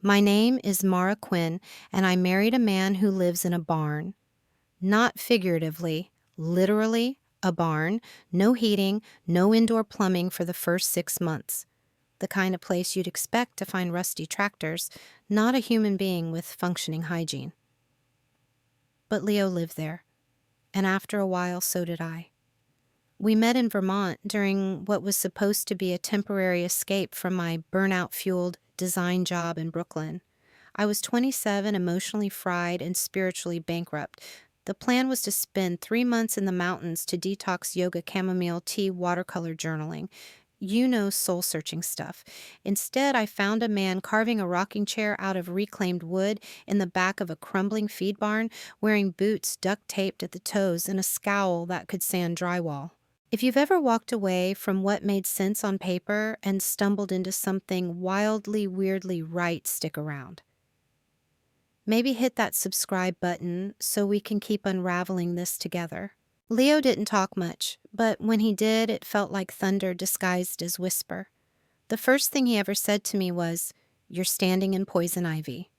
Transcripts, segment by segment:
My name is Mara Quinn, and I married a man who lives in a barn. Not figuratively, literally, a barn, no heating, no indoor plumbing for the first 6 months. The kind of place you'd expect to find rusty tractors, not a human being with functioning hygiene. But Leo lived there, and after a while, so did I. We met in Vermont during what was supposed to be a temporary escape from my burnout-fueled design job in Brooklyn. I was 27, emotionally fried, and spiritually bankrupt. The plan was to spend 3 months in the mountains to detox yoga, chamomile tea, watercolor journaling. You know, soul-searching stuff. Instead, I found a man carving a rocking chair out of reclaimed wood in the back of a crumbling feed barn, wearing boots duct-taped at the toes and a scowl that could sand drywall. If you've ever walked away from what made sense on paper and stumbled into something wildly, weirdly right, stick around. Maybe hit that subscribe button so we can keep unraveling this together. Leo didn't talk much, but when he did, it felt like thunder disguised as whisper. The first thing he ever said to me was, "You're standing in poison ivy."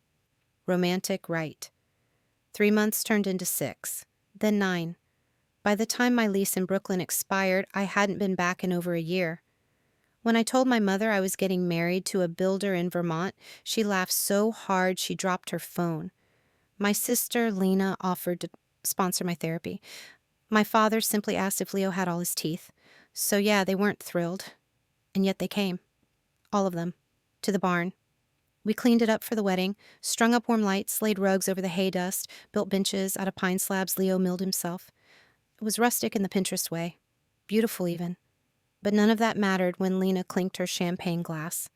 Romantic, right. 3 months turned into 6, then 9. By the time my lease in Brooklyn expired, I hadn't been back in over a year. When I told my mother I was getting married to a builder in Vermont, she laughed so hard she dropped her phone. My sister, Lena, offered to sponsor my therapy. My father simply asked if Leo had all his teeth. So yeah, they weren't thrilled. And yet they came. All of them. To the barn. We cleaned it up for the wedding, strung up warm lights, laid rugs over the hay dust, built benches out of pine slabs Leo milled himself. It was rustic in the Pinterest way. Beautiful even. But none of that mattered when Lena clinked her champagne glass.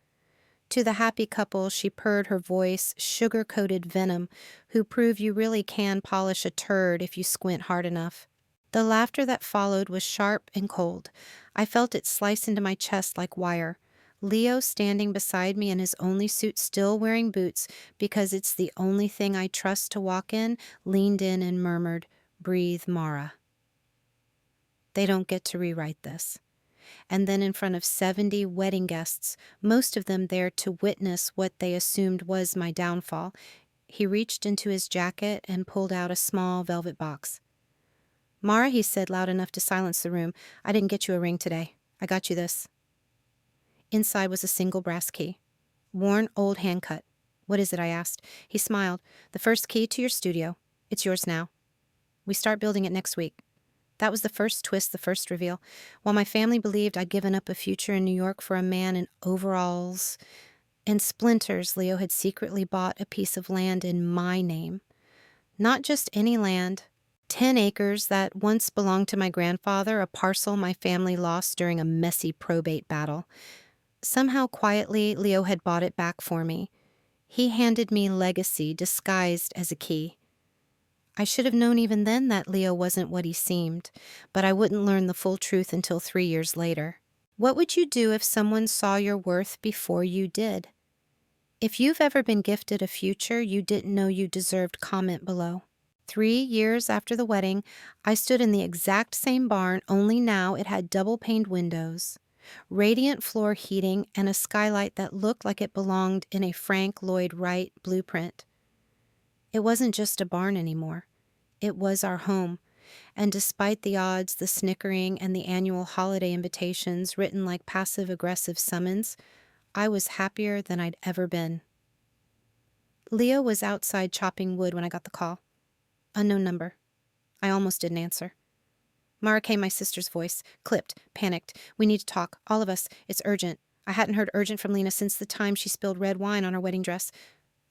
To the happy couple, she purred her voice, sugar-coated venom, who prove you really can polish a turd if you squint hard enough. The laughter that followed was sharp and cold. I felt it slice into my chest like wire. Leo, standing beside me in his only suit, still wearing boots because it's the only thing I trust to walk in, leaned in and murmured, "Breathe, Mara." They don't get to rewrite this. And then in front of 70 wedding guests, most of them there to witness what they assumed was my downfall, he reached into his jacket and pulled out a small velvet box. "Mara," he said loud enough to silence the room, "I didn't get you a ring today. I got you this." Inside was a single brass key. Worn, old, hand-cut. "What is it?" I asked. He smiled. "The first key to your studio. It's yours now. We start building it next week." That was the first twist, the first reveal. While my family believed I'd given up a future in New York for a man in overalls and splinters, Leo had secretly bought a piece of land in my name. Not just any land. 10 acres that once belonged to my grandfather, a parcel my family lost during a messy probate battle. Somehow, quietly, Leo had bought it back for me. He handed me legacy disguised as a key. I should have known even then that Leo wasn't what he seemed, but I wouldn't learn the full truth until 3 years later. What would you do if someone saw your worth before you did? If you've ever been gifted a future you didn't know you deserved, comment below. 3 years after the wedding, I stood in the exact same barn, only now it had double-paned windows, radiant floor heating, and a skylight that looked like it belonged in a Frank Lloyd Wright blueprint. It wasn't just a barn anymore. It was our home, and despite the odds, the snickering, and the annual holiday invitations written like passive-aggressive summons, I was happier than I'd ever been. Leo was outside chopping wood when I got the call. Unknown number. I almost didn't answer. Mara came, my sister's voice, clipped, panicked. "We need to talk, all of us. It's urgent." I hadn't heard urgent from Lena since the time she spilled red wine on her wedding dress.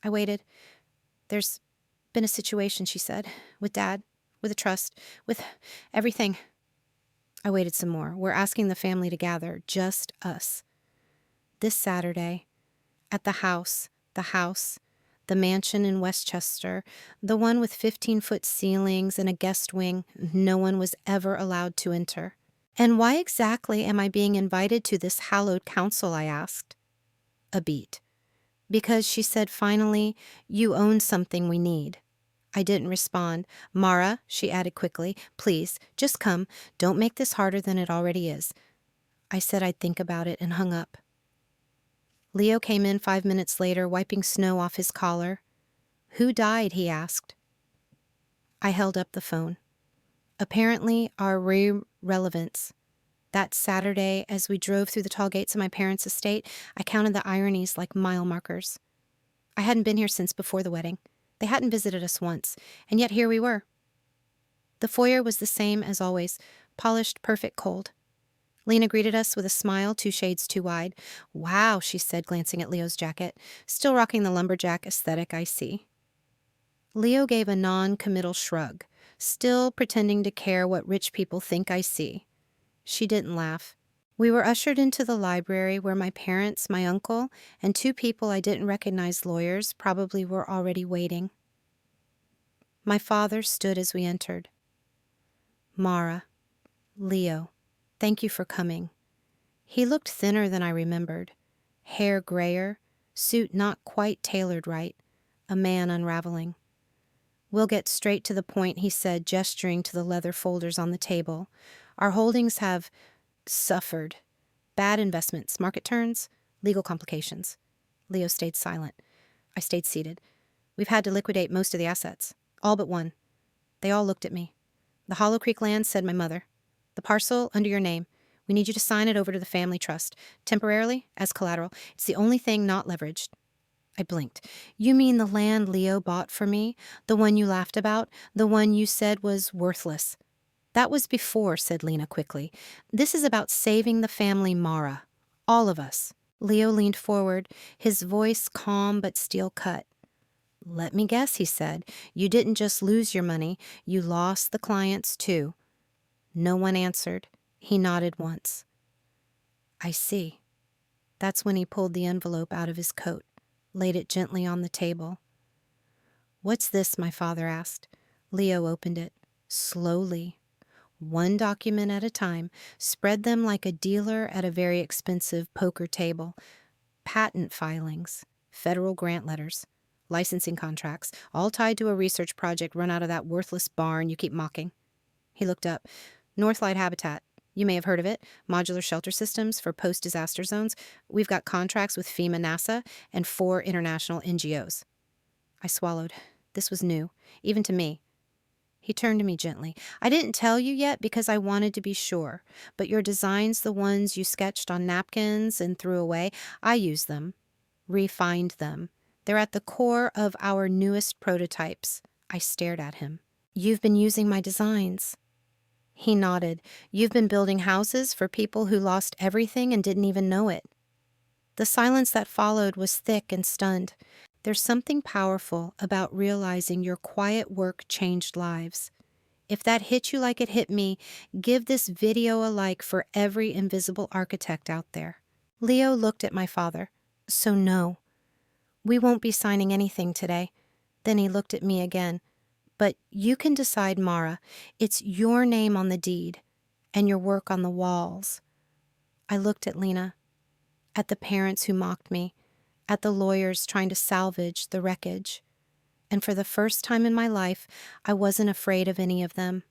I waited. "There's been a situation," she said, "with Dad, with the trust, with everything." I waited some more. "We're asking the family to gather, just us. This Saturday, at the house, the mansion in Westchester, the one with 15-foot ceilings and a guest wing no one was ever allowed to enter." "And why exactly am I being invited to this hallowed council?" I asked. A beat. "Because," she said finally, "you own something we need." I didn't respond. "Mara," she added quickly, "please, just come. Don't make this harder than it already is." I said I'd think about it and hung up. Leo came in 5 minutes later, wiping snow off his collar. "Who died?" he asked. I held up the phone. Apparently, our relevance. That Saturday, as we drove through the tall gates of my parents' estate, I counted the ironies like mile markers. I hadn't been here since before the wedding. They hadn't visited us once, and yet here we were. The foyer was the same as always, polished, perfect, cold. Lena greeted us with a smile 2 shades too wide. "Wow," she said, glancing at Leo's jacket. "Still rocking the lumberjack aesthetic, I see." Leo gave a non-committal shrug, still pretending to care what rich people think I see. She didn't laugh. We were ushered into the library where my parents, my uncle, and 2 people I didn't recognize, lawyers, probably were already waiting. My father stood as we entered. "Mara, Leo, thank you for coming." He looked thinner than I remembered. Hair grayer, suit not quite tailored right, a man unraveling. "We'll get straight to the point," he said, gesturing to the leather folders on the table. "Our holdings have suffered. Bad investments, market turns, legal complications." Leo stayed silent. I stayed seated. "We've had to liquidate most of the assets. All but one." They all looked at me. "The Hollow Creek land," said my mother. "The parcel under your name. We need you to sign it over to the family trust, temporarily, as collateral. It's the only thing not leveraged." I blinked. "You mean the land Leo bought for me? The one you laughed about? The one you said was worthless?" "That was before," said Lena quickly. "This is about saving the family, Mara. All of us." Leo leaned forward, his voice calm but steel-cut. "Let me guess," he said. "You didn't just lose your money, you lost the clients too." No one answered. He nodded once. "I see." That's when he pulled the envelope out of his coat, laid it gently on the table. "What's this?" my father asked. Leo opened it, slowly, one document at a time, spread them like a dealer at a very expensive poker table. Patent filings, federal grant letters, licensing contracts, all tied to a research project run out of that worthless barn you keep mocking. He looked up. "Northlight Habitat. You may have heard of it. Modular shelter systems for post-disaster zones. We've got contracts with FEMA, NASA, and 4 international NGOs." I swallowed. This was new, even to me. He turned to me gently. "I didn't tell you yet because I wanted to be sure, but your designs, the ones you sketched on napkins and threw away, I used them, refined them. They're at the core of our newest prototypes." I stared at him. "You've been using my designs." He nodded. "You've been building houses for people who lost everything and didn't even know it." The silence that followed was thick and stunned. There's something powerful about realizing your quiet work changed lives. If that hit you like it hit me, give this video a like for every invisible architect out there. Leo looked at my father. "So no, we won't be signing anything today." Then he looked at me again. "But you can decide, Mara. It's your name on the deed, and your work on the walls." I looked at Lena, at the parents who mocked me, at the lawyers trying to salvage the wreckage. And for the first time in my life, I wasn't afraid of any of them.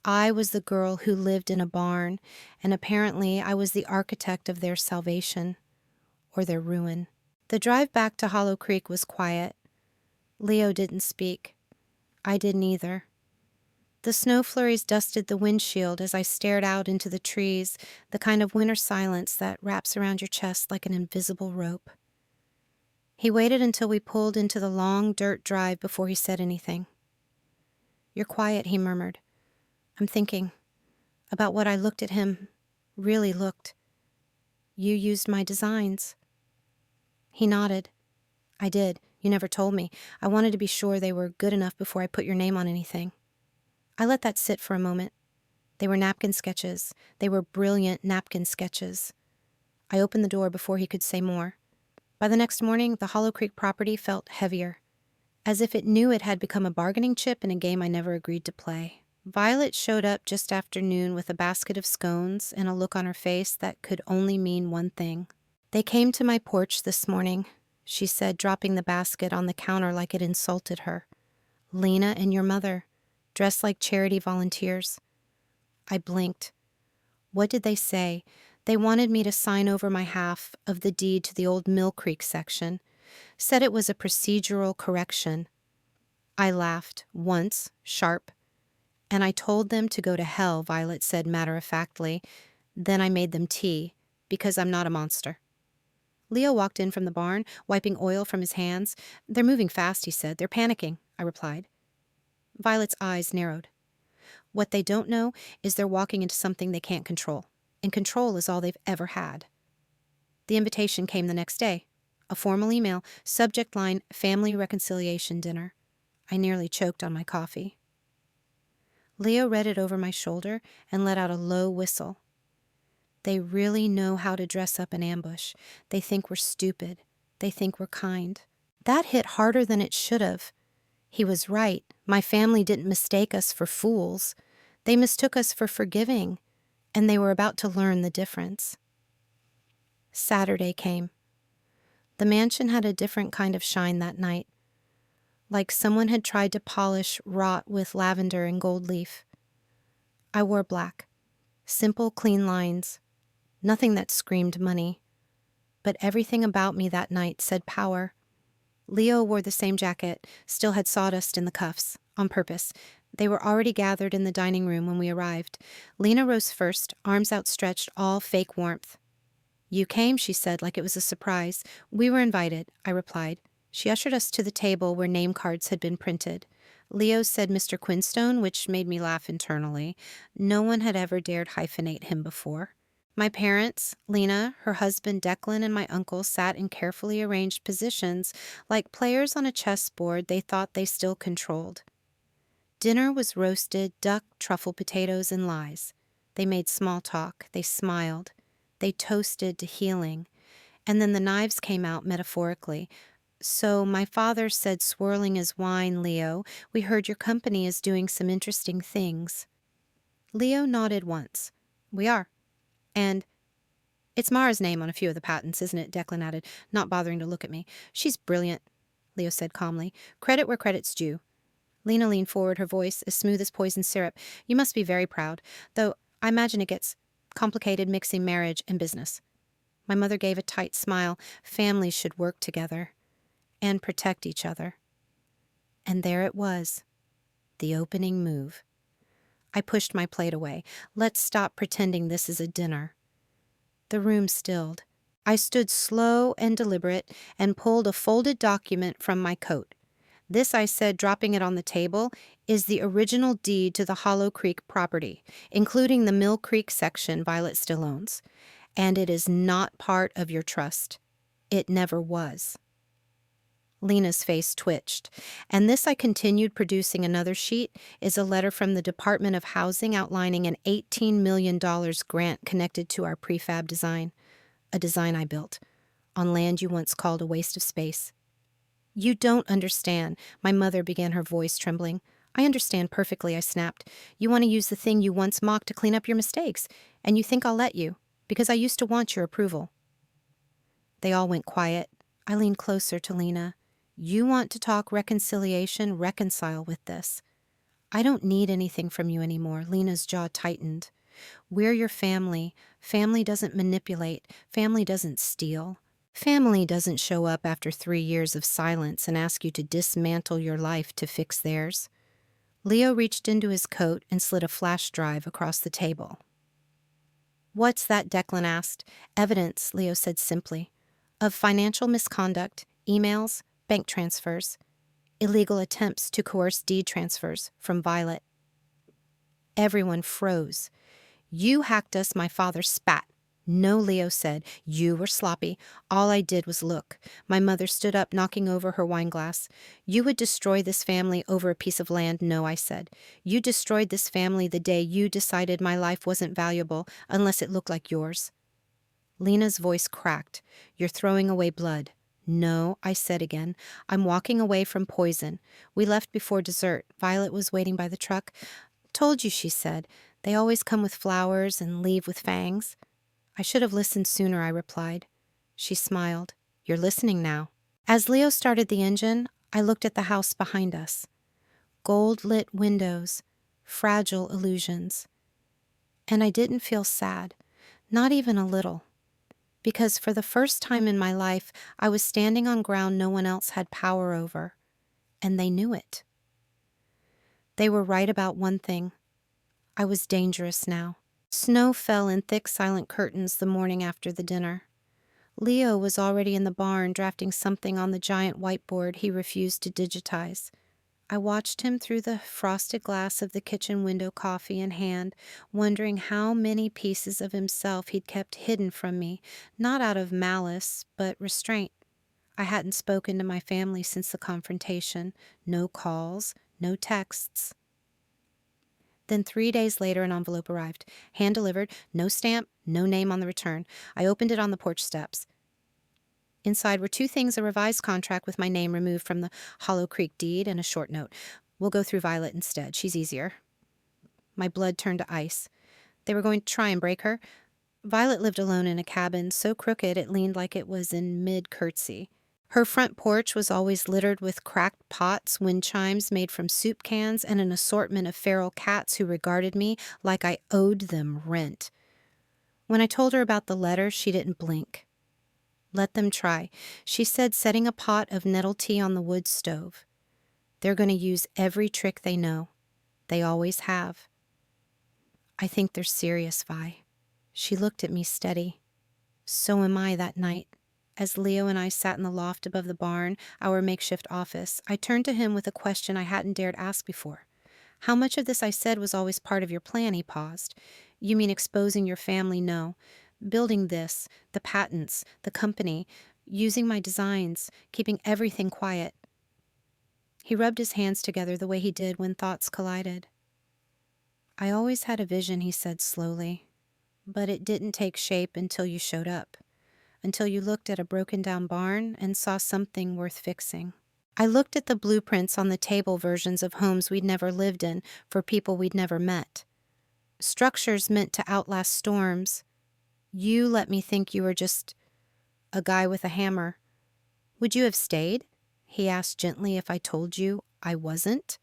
I was the girl who lived in a barn, and apparently I was the architect of their salvation, or their ruin. The drive back to Hollow Creek was quiet. Leo didn't speak. I didn't either. The snow flurries dusted the windshield as I stared out into the trees, the kind of winter silence that wraps around your chest like an invisible rope. He waited until we pulled into the long dirt drive before he said anything. "You're quiet," he murmured. "I'm thinking about what I looked at him, really looked. You used my designs." He nodded. "I did. You never told me. I wanted to be sure they were good enough before I put your name on anything." I let that sit for a moment. They were napkin sketches. They were brilliant napkin sketches. I opened the door before he could say more. By the next morning, the Hollow Creek property felt heavier, as if it knew it had become a bargaining chip in a game I never agreed to play. Violet showed up just after noon with a basket of scones and a look on her face that could only mean one thing. "They came to my porch this morning," she said, dropping the basket on the counter like it insulted her. "Lena and your mother, dressed like charity volunteers." I blinked. What did they say? They wanted me to sign over my half of the deed to the old Mill Creek section, said it was a procedural correction. I laughed, once, sharp, and I told them to go to hell, Violet said matter-of-factly. Then I made them tea, because I'm not a monster. Leo walked in from the barn, wiping oil from his hands. They're moving fast, he said. They're panicking, I replied. Violet's eyes narrowed. What they don't know is they're walking into something they can't control, and control is all they've ever had. The invitation came the next day. A formal email, subject line, family reconciliation dinner. I nearly choked on my coffee. Leo read it over my shoulder and let out a low whistle. They really know how to dress up an ambush. They think we're stupid. They think we're kind. That hit harder than it should have. He was right. My family didn't mistake us for fools. They mistook us for forgiving, and they were about to learn the difference. Saturday came. The mansion had a different kind of shine that night, like someone had tried to polish rot with lavender and gold leaf. I wore black, simple, clean lines, nothing that screamed money, but everything about me that night said power. Leo wore the same jacket, still had sawdust in the cuffs, on purpose. They were already gathered in the dining room when we arrived. Lena rose first, arms outstretched, all fake warmth. You came, she said, like it was a surprise. We were invited, I replied. She ushered us to the table where name cards had been printed. Leo said Mr. Quinstone, which made me laugh internally. No one had ever dared hyphenate him before. My parents, Lena, her husband Declan, and my uncle sat in carefully arranged positions, like players on a chessboard they thought they still controlled. Dinner was roasted duck, truffle potatoes, and lies. They made small talk. They smiled. They toasted to healing. And then the knives came out metaphorically. So my father said, swirling his wine, Leo, we heard your company is doing some interesting things. Leo nodded once. We are. And it's Mara's name on a few of the patents, isn't it? Declan added, not bothering to look at me. She's brilliant, Leo said calmly. Credit where credit's due. Lena leaned forward, her voice as smooth as poison syrup. You must be very proud, though I imagine it gets complicated mixing marriage and business. My mother gave a tight smile. Families should work together and protect each other. And there it was, the opening move. I pushed my plate away. Let's stop pretending this is a dinner. The room stilled. I stood slow and deliberate and pulled a folded document from my coat. This, I said, dropping it on the table, is the original deed to the Hollow Creek property, including the Mill Creek section Violet still owns. And it is not part of your trust. It never was. Lena's face twitched. And this, I continued, producing another sheet, is a letter from the Department of Housing outlining an $18 million grant connected to our prefab design, a design I built, on land you once called a waste of space. You don't understand, my mother began, her voice trembling. I understand perfectly, I snapped. You want to use the thing you once mocked to clean up your mistakes, and you think I'll let you, because I used to want your approval. They all went quiet. I leaned closer to Lena. You want to talk reconciliation? Reconcile with this. I don't need anything from you anymore. Lena's jaw tightened. We're your family. Family doesn't manipulate. Family doesn't steal. Family doesn't show up after 3 years of silence and ask you to dismantle your life to fix theirs. Leo reached into his coat and slid a flash drive across the table. What's that? Declan asked. Evidence, Leo said simply, of financial misconduct, emails, bank transfers, illegal attempts to coerce deed transfers from Violet. Everyone froze. You hacked us, my father spat. No, Leo said. You were sloppy. All I did was look. My mother stood up, knocking over her wineglass. You would destroy this family over a piece of land. No, I said. You destroyed this family the day you decided my life wasn't valuable unless it looked like yours. Lena's voice cracked. You're throwing away blood. No, I said again. I'm walking away from poison. We left before dessert. Violet was waiting by the truck. Told you, she said. They always come with flowers and leave with fangs. I should have listened sooner, I replied. She smiled. You're listening now. As Leo started the engine, I looked at the house behind us. Gold-lit windows, fragile illusions. And I didn't feel sad. Not even a little. Because for the first time in my life, I was standing on ground no one else had power over, and they knew it. They were right about one thing. I was dangerous now. Snow fell in thick, silent curtains the morning after the dinner. Leo was already in the barn drafting something on the giant whiteboard he refused to digitize. I watched him through the frosted glass of the kitchen window, coffee in hand, wondering how many pieces of himself he'd kept hidden from me, not out of malice, but restraint. I hadn't spoken to my family since the confrontation. No calls, no texts. Then 3 days later, an envelope arrived. Hand-delivered, no stamp, no name on the return. I opened it on the porch steps. Inside were two things: a revised contract with my name removed from the Hollow Creek deed and a short note. We'll go through Violet instead. She's easier. My blood turned to ice. They were going to try and break her. Violet lived alone in a cabin so crooked it leaned like it was in mid-curtsy. Her front porch was always littered with cracked pots, wind chimes made from soup cans, and an assortment of feral cats who regarded me like I owed them rent. When I told her about the letter, she didn't blink. Let them try, she said, setting a pot of nettle tea on the wood stove. They're going to use every trick they know. They always have. I think they're serious, Vi. She looked at me steady. So am I that night. As Leo and I sat in the loft above the barn, our makeshift office, I turned to him with a question I hadn't dared ask before. How much of this I said was always part of your plan? He paused. You mean exposing your family? No. Building this, the patents, the company, using my designs, keeping everything quiet. He rubbed his hands together the way he did when thoughts collided. I always had a vision, he said slowly, but it didn't take shape until you showed up. Until you looked at a broken-down barn and saw something worth fixing. I looked at the blueprints on the table, versions of homes we'd never lived in for people we'd never met. Structures meant to outlast storms. You let me think you were just a guy with a hammer. Would you have stayed? He asked gently if I told you I wasn't.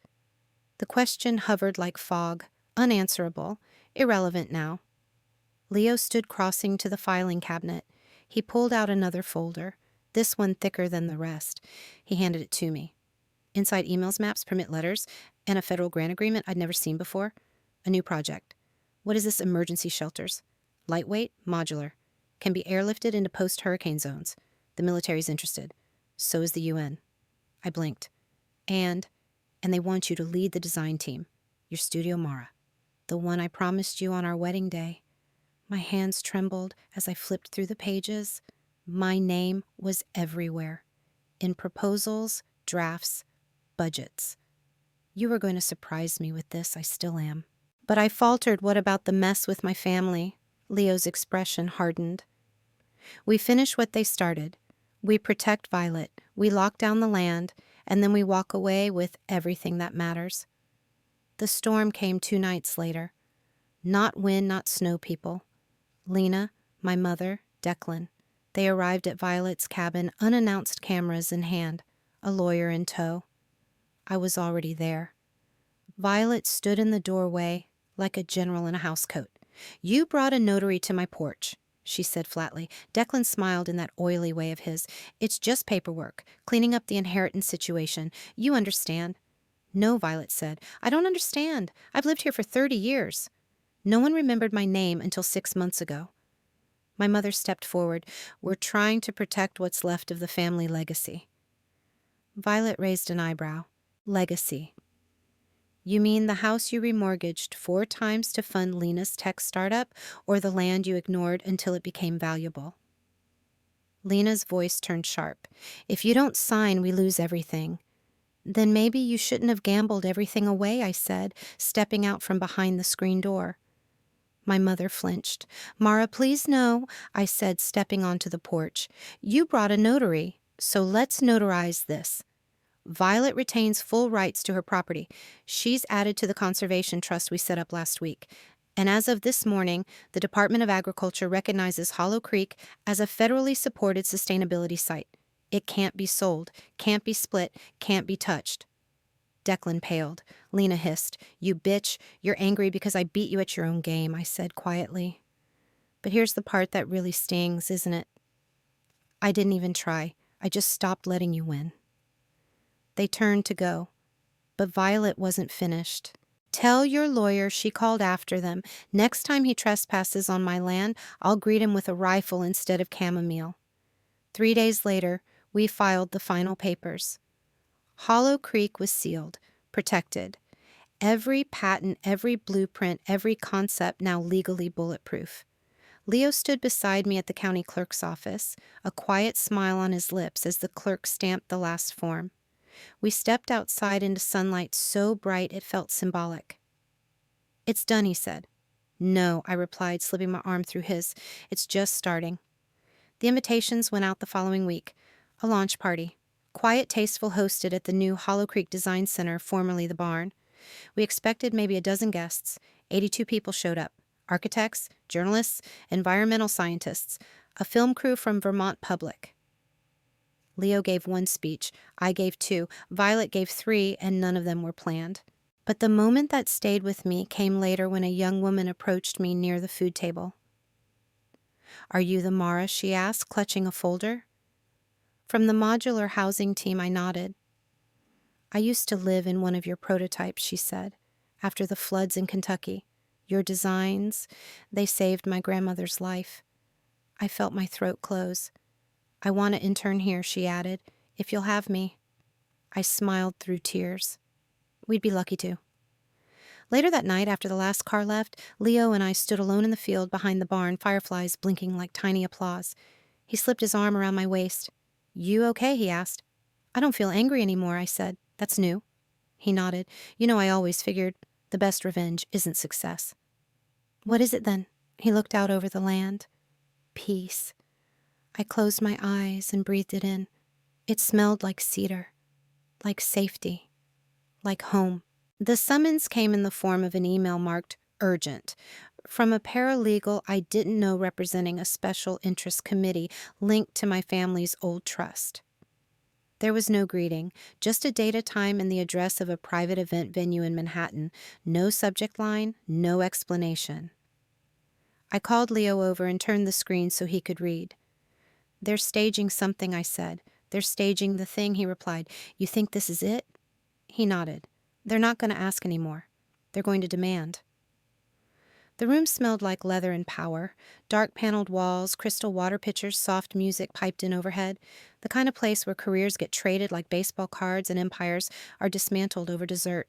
The question hovered like fog, unanswerable, irrelevant now. Leo stood crossing to the filing cabinet. He pulled out another folder, this one thicker than the rest. He handed it to me. Inside, emails, maps, permit letters, and a federal grant agreement I'd never seen before. A new project. What is this? Emergency shelters. Lightweight, modular. Can be airlifted into post-hurricane zones. The military's interested. So is the UN. I blinked. And they want you to lead the design team. Your studio, Mara. The one I promised you on our wedding day. My hands trembled as I flipped through the pages. My name was everywhere. In proposals, drafts, budgets. You were going to surprise me with this, I still am. But I faltered. What about the mess with my family? Leo's expression hardened. We finish what they started. We protect Violet. We lock down the land, and then we walk away with everything that matters. The storm came 2 nights later. Not wind, not snow, people. Lena, my mother, Declan. They arrived at Violet's cabin, unannounced, cameras in hand, a lawyer in tow. I was already there. Violet stood in the doorway like a general in a housecoat. You brought a notary to my porch, she said flatly. Declan smiled in that oily way of his. It's just paperwork, cleaning up the inheritance situation. You understand. No, Violet said. I don't understand. I've lived here for 30 years. No one remembered my name until 6 months ago. My mother stepped forward. We're trying to protect what's left of the family legacy. Violet raised an eyebrow. Legacy. You mean the house you remortgaged 4 times to fund Lena's tech startup, or the land you ignored until it became valuable? Lena's voice turned sharp. If you don't sign, we lose everything. Then maybe you shouldn't have gambled everything away, I said, stepping out from behind the screen door. My mother flinched. Mara, please no, I said, stepping onto the porch. You brought a notary, so let's notarize this. Violet retains full rights to her property. She's added to the conservation trust we set up last week. And as of this morning, the Department of Agriculture recognizes Hollow Creek as a federally supported sustainability site. It can't be sold, can't be split, can't be touched. Declan paled. Lena hissed. You bitch, you're angry because I beat you at your own game, I said quietly. But here's the part that really stings, isn't it? I didn't even try. I just stopped letting you win. They turned to go, but Violet wasn't finished. Tell your lawyer, she called after them. Next time he trespasses on my land, I'll greet him with a rifle instead of chamomile. 3 days later, we filed the final papers. Hollow Creek was sealed, protected. Every patent, every blueprint, every concept now legally bulletproof. Leo stood beside me at the county clerk's office, a quiet smile on his lips as the clerk stamped the last form. We stepped outside into sunlight so bright it felt symbolic. It's done, he said. No, I replied, slipping my arm through his. It's just starting. The invitations went out the following week. A launch party. Quiet, tasteful, hosted at the new Hollow Creek Design Center, formerly the barn. We expected maybe a dozen guests. 82 people showed up. Architects, journalists, environmental scientists, a film crew from Vermont Public. Leo gave 1 speech, I gave 2, Violet gave 3, and none of them were planned. But the moment that stayed with me came later when a young woman approached me near the food table. Are you the Mara? She asked, clutching a folder. From the modular housing team, I nodded. I used to live in one of your prototypes, she said, after the floods in Kentucky. Your designs, they saved my grandmother's life. I felt my throat close. I want to intern here, she added, if you'll have me. I smiled through tears. We'd be lucky to. Later that night, after the last car left, Leo and I stood alone in the field behind the barn, fireflies blinking like tiny applause. He slipped his arm around my waist. You okay? He asked. I don't feel angry anymore, I said. That's new. He nodded. You know, I always figured the best revenge isn't success. What is it then? He looked out over the land. Peace. I closed my eyes and breathed it in. It smelled like cedar, like safety, like home. The summons came in the form of an email marked urgent from a paralegal I didn't know representing a special interest committee linked to my family's old trust. There was no greeting, just a date, a time, and the address of a private event venue in Manhattan. No subject line, no explanation. I called Leo over and turned the screen so he could read. They're staging something, I said. They're staging the thing, he replied. You think this is it? He nodded. They're not going to ask anymore. They're going to demand. The room smelled like leather and power. Dark paneled walls, crystal water pitchers, soft music piped in overhead. The kind of place where careers get traded like baseball cards and empires are dismantled over dessert.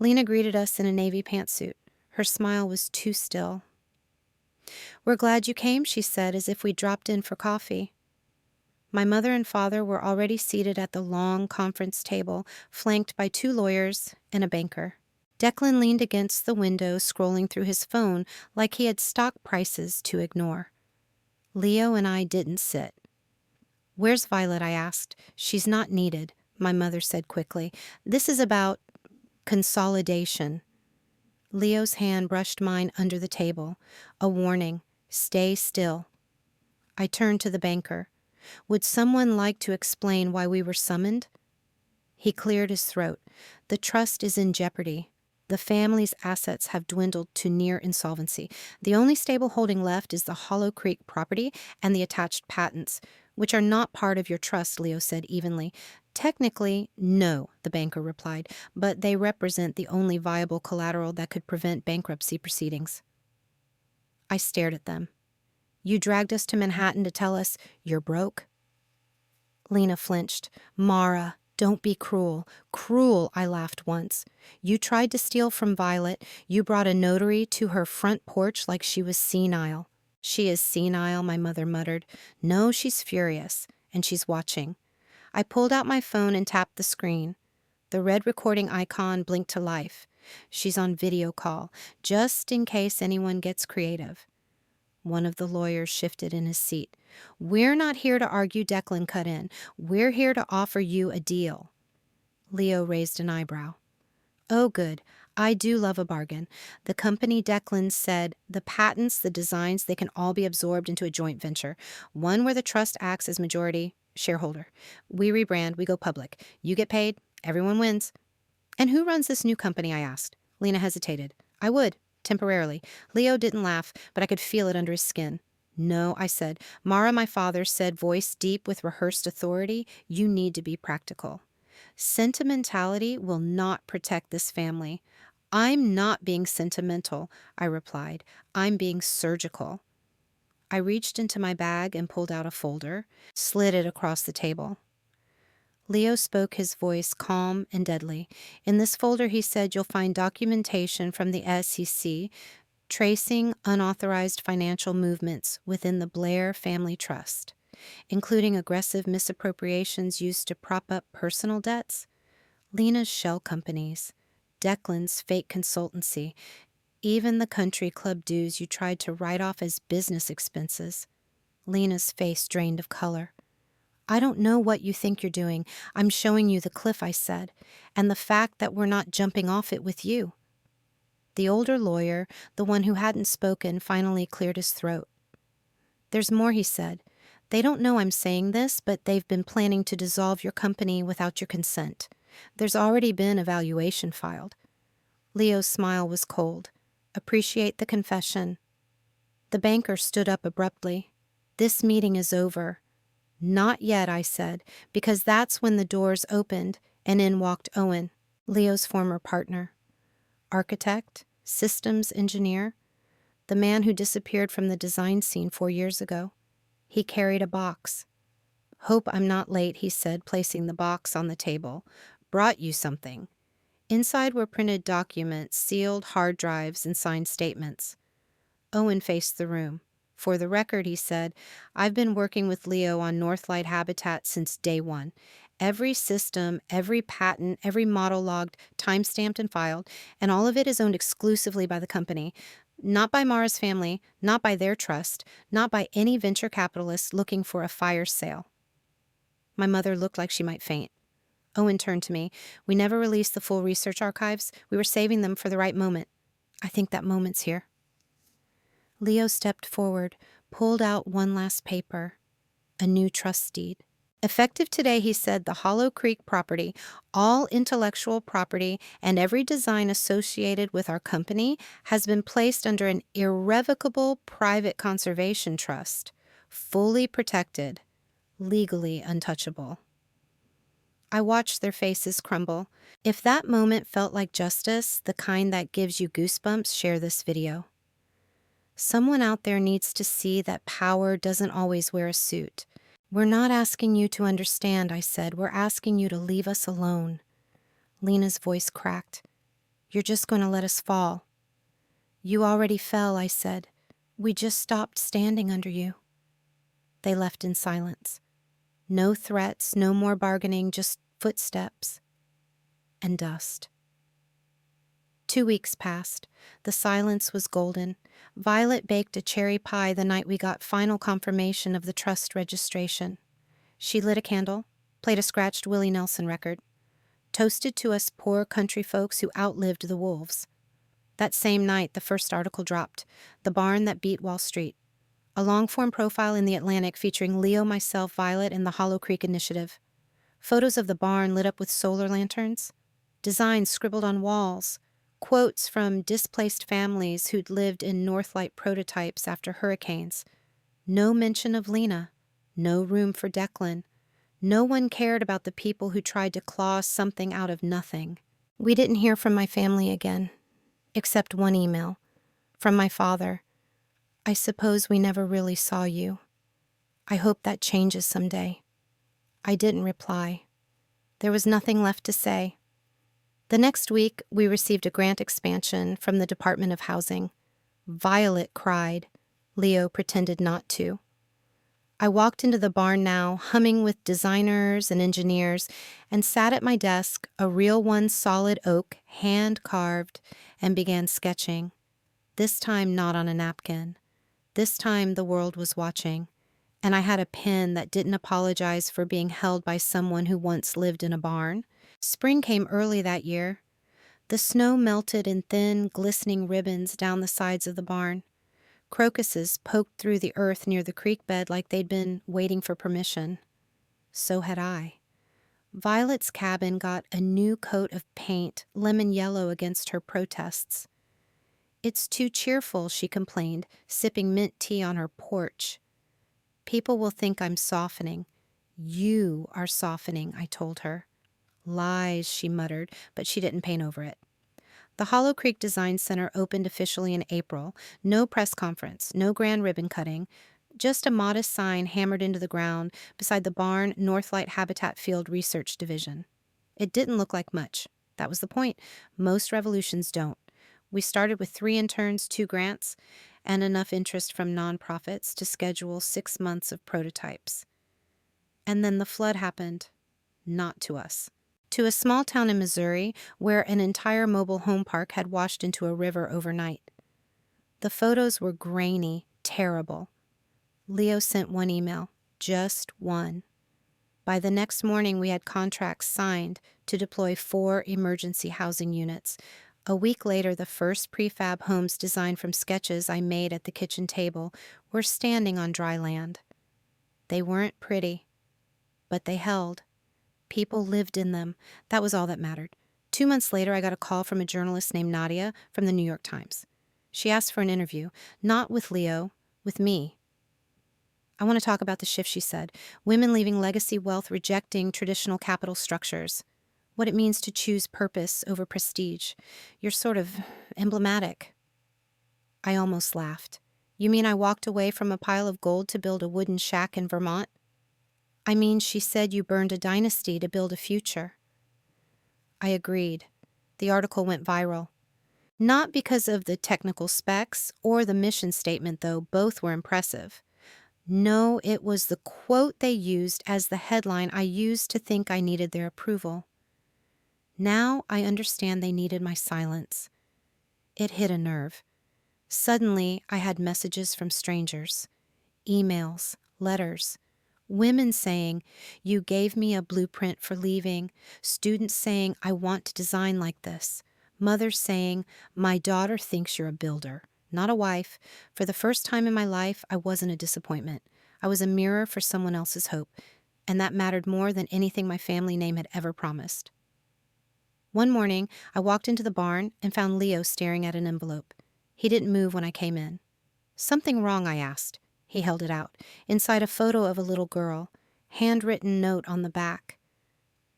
Lena greeted us in a navy pantsuit. Her smile was too still. We're glad you came, she said, as if we dropped in for coffee. My mother and father were already seated at the long conference table, flanked by 2 lawyers and a banker. Declan leaned against the window, scrolling through his phone like he had stock prices to ignore. Leo and I didn't sit. Where's Violet? I asked. She's not needed, my mother said quickly. This is about consolidation. Leo's hand brushed mine under the table. A warning. Stay still. I turned to the banker. Would someone like to explain why we were summoned? He cleared his throat. The trust is in jeopardy. The family's assets have dwindled to near insolvency. The only stable holding left is the Hollow Creek property and the attached patents, which are not part of your trust, Leo said evenly. Technically, no, the banker replied, but they represent the only viable collateral that could prevent bankruptcy proceedings. I stared at them. You dragged us to Manhattan to tell us you're broke? Lena flinched. Mara, don't be cruel. Cruel, I laughed once. You tried to steal from Violet. You brought a notary to her front porch like she was senile. She is senile, my mother muttered. No, she's furious, and she's watching. I pulled out my phone and tapped the screen. The red recording icon blinked to life. She's on video call, just in case anyone gets creative. One of the lawyers shifted in his seat. We're not here to argue, Declan cut in. We're here to offer you a deal. Leo raised an eyebrow. Oh, good. I do love a bargain. The company Declan said, the patents, the designs, they can all be absorbed into a joint venture. One where the trust acts as majority shareholder. We rebrand, we go public. You get paid, everyone wins. And who runs this new company, I asked. Lena hesitated. I would. Temporarily. Leo didn't laugh, but I could feel it under his skin. No, I said. Mara, my father, said, voice deep with rehearsed authority, you need to be practical. Sentimentality will not protect this family. I'm not being sentimental, I replied. I'm being surgical. I reached into my bag and pulled out a folder, slid it across the table. Leo spoke, his voice calm and deadly. In this folder, he said, you'll find documentation from the SEC tracing unauthorized financial movements within the Blair Family Trust, including aggressive misappropriations used to prop up personal debts, Lena's shell companies, Declan's fake consultancy, even the country club dues you tried to write off as business expenses. Lena's face drained of color. I don't know what you think you're doing. I'm showing you the cliff, I said, and the fact that we're not jumping off it with you. The older lawyer, the one who hadn't spoken, finally cleared his throat. There's more, he said. They don't know I'm saying this, but they've been planning to dissolve your company without your consent. There's already been a valuation filed. Leo's smile was cold. Appreciate the confession. The banker stood up abruptly. This meeting is over. Not yet, I said, because that's when the doors opened and in walked Owen, Leo's former partner. Architect, systems engineer, the man who disappeared from the design scene 4 years ago. He carried a box. Hope I'm not late, he said, placing the box on the table. Brought you something. Inside were printed documents, sealed hard drives, and signed statements. Owen faced the room. For the record, he said, I've been working with Leo on Northlight Habitat since day one. Every system, every patent, every model logged, time-stamped and filed, and all of it is owned exclusively by the company. Not by Mara's family, not by their trust, not by any venture capitalist looking for a fire sale. My mother looked like she might faint. Owen turned to me. We never released the full research archives. We were saving them for the right moment. I think that moment's here. Leo stepped forward, pulled out one last paper, a new trust deed. Effective today, he said, the Hollow Creek property, all intellectual property, and every design associated with our company has been placed under an irrevocable private conservation trust, fully protected, legally untouchable. I watched their faces crumble. If that moment felt like justice, the kind that gives you goosebumps, share this video. Someone out there needs to see that power doesn't always wear a suit. We're not asking you to understand, I said. We're asking you to leave us alone. Lena's voice cracked. You're just going to let us fall. You already fell, I said. We just stopped standing under you. They left in silence. No threats, no more bargaining, just footsteps and dust. 2 weeks passed. The silence was golden. Violet baked a cherry pie the night we got final confirmation of the trust registration. She lit a candle, played a scratched Willie Nelson record, toasted to us poor country folks who outlived the wolves. That same night, the first article dropped, The Barn That Beat Wall Street, a long-form profile in The Atlantic featuring Leo, myself, Violet, and the Hollow Creek Initiative. Photos of the barn lit up with solar lanterns, designs scribbled on walls, quotes from displaced families who'd lived in Northlight prototypes after hurricanes. No mention of Lena, no room for Declan. No one cared about the people who tried to claw something out of nothing. We didn't hear from my family again, except one email, from my father. I suppose we never really saw you. I hope that changes someday. I didn't reply. There was nothing left to say. The next week, we received a grant expansion from the Department of Housing. Violet cried. Leo pretended not to. I walked into the barn now, humming with designers and engineers, and sat at my desk, a real one solid oak, hand-carved, and began sketching. This time not on a napkin. This time the world was watching, and I had a pen that didn't apologize for being held by someone who once lived in a barn. Spring came early that year. The snow melted in thin, glistening ribbons down the sides of the barn. Crocuses poked through the earth near the creek bed like they'd been waiting for permission. So had I. Violet's cabin got a new coat of paint, lemon yellow against her protests. It's too cheerful, she complained, sipping mint tea on her porch. People will think I'm softening. You are softening, I told her. Lies, she muttered, but she didn't paint over it. The Hollow Creek Design Center opened officially in April. No press conference, no grand ribbon cutting, just a modest sign hammered into the ground beside the barn Northlight Habitat Field Research Division. It didn't look like much. That was the point. Most revolutions don't. We started with 3 interns, 2 grants, and enough interest from nonprofits to schedule 6 months of prototypes. And then the flood happened. Not to us. To a small town in Missouri where an entire mobile home park had washed into a river overnight. The photos were grainy, terrible. Leo sent one email, just one. By the next morning, we had contracts signed to deploy 4 emergency housing units. A week later, the first prefab homes designed from sketches I made at the kitchen table were standing on dry land. They weren't pretty, but they held. People lived in them. That was all that mattered. 2 months later, I got a call from a journalist named Nadia from the New York Times. She asked for an interview, not with Leo, with me. I want to talk about the shift, she said. Women leaving legacy wealth, rejecting traditional capital structures. What it means to choose purpose over prestige. You're sort of emblematic. I almost laughed. You mean I walked away from a pile of gold to build a wooden shack in Vermont? I mean, she said you burned a dynasty to build a future. I agreed. The article went viral. Not because of the technical specs or the mission statement, though both were impressive. No, it was the quote they used as the headline I used to think I needed their approval. Now I understand they needed my silence. It hit a nerve. Suddenly, I had messages from strangers, emails, letters, women saying, "You gave me a blueprint for leaving," students saying, "I want to design like this," mothers saying, "My daughter thinks you're a builder, not a wife." For the first time in my life, I wasn't a disappointment. I was a mirror for someone else's hope, and that mattered more than anything my family name had ever promised. One morning, I walked into the barn and found Leo staring at an envelope. He didn't move when I came in. "Something wrong?" I asked. He held it out. Inside, a photo of a little girl. Handwritten note on the back.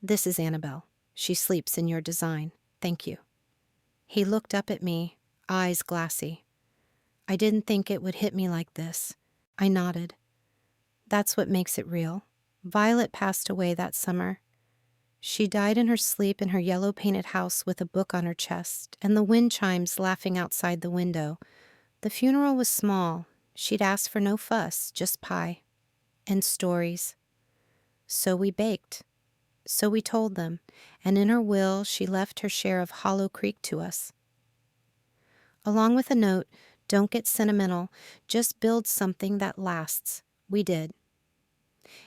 "This is Annabelle. She sleeps in your design. Thank you." He looked up at me, eyes glassy. "I didn't think it would hit me like this." I nodded. "That's what makes it real. Violet passed away that summer. She died in her sleep in her yellow-painted house with a book on her chest and the wind chimes laughing outside the window. The funeral was small. She'd asked for no fuss, just pie. And stories. So we baked. So we told them. And in her will, she left her share of Hollow Creek to us. Along with a note, "Don't get sentimental. Just build something that lasts." We did.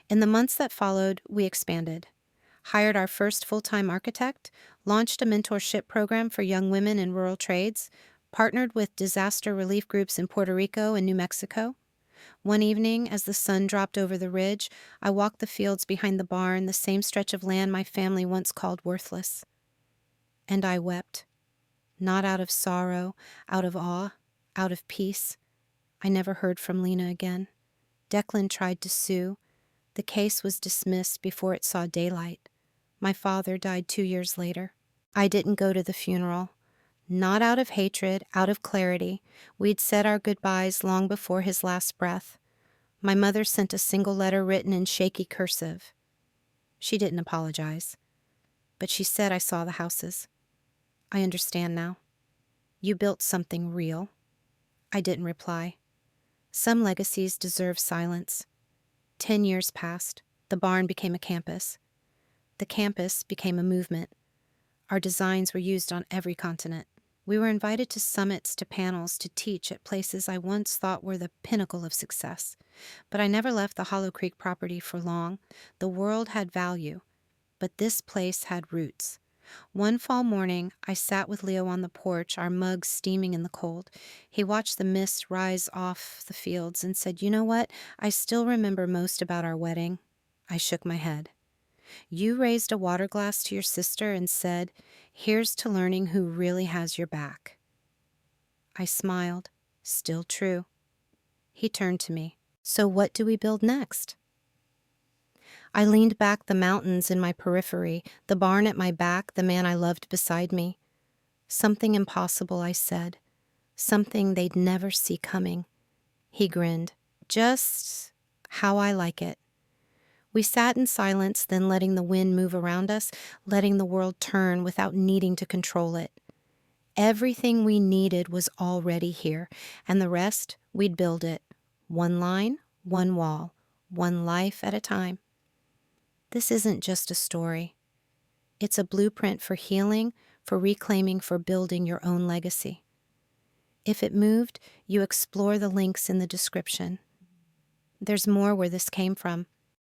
In the months that followed, we expanded. Hired our first full-time architect, launched a mentorship program for young women in rural trades, partnered with disaster relief groups in Puerto Rico and New Mexico. One evening, as the sun dropped over the ridge, I walked the fields behind the barn, the same stretch of land my family once called worthless. And I wept. Not out of sorrow, out of awe, out of peace. I never heard from Lena again. Declan tried to sue. The case was dismissed before it saw daylight. My father died 2 years later. I didn't go to the funeral. Not out of hatred, out of clarity. We'd said our goodbyes long before his last breath. My mother sent a single letter written in shaky cursive. She didn't apologize, but she said I saw the houses. I understand now. You built something real. I didn't reply. Some legacies deserve silence. 10 years passed. The barn became a campus. The campus became a movement. Our designs were used on every continent. We were invited to summits, to panels, to teach at places I once thought were the pinnacle of success. But I never left the Hollow Creek property for long. The world had value, but this place had roots. One fall morning, I sat with Leo on the porch, our mugs steaming in the cold. He watched the mist rise off the fields and said, "You know what I still remember most about our wedding?" I shook my head. "You raised a water glass to your sister and said, 'Here's to learning who really has your back.'" I smiled. Still true. He turned to me. So what do we build next? I leaned back, the mountains in my periphery, the barn at my back, the man I loved beside me. Something impossible, I said. Something they'd never see coming. He grinned. Just how I like it. We sat in silence, then letting the wind move around us, letting the world turn without needing to control it. Everything we needed was already here, and the rest, we'd build it. One line, one wall, one life at a time. This isn't just a story. It's a blueprint for healing, for reclaiming, for building your own legacy. If it moved, you explore the links in the description. There's more where this came from.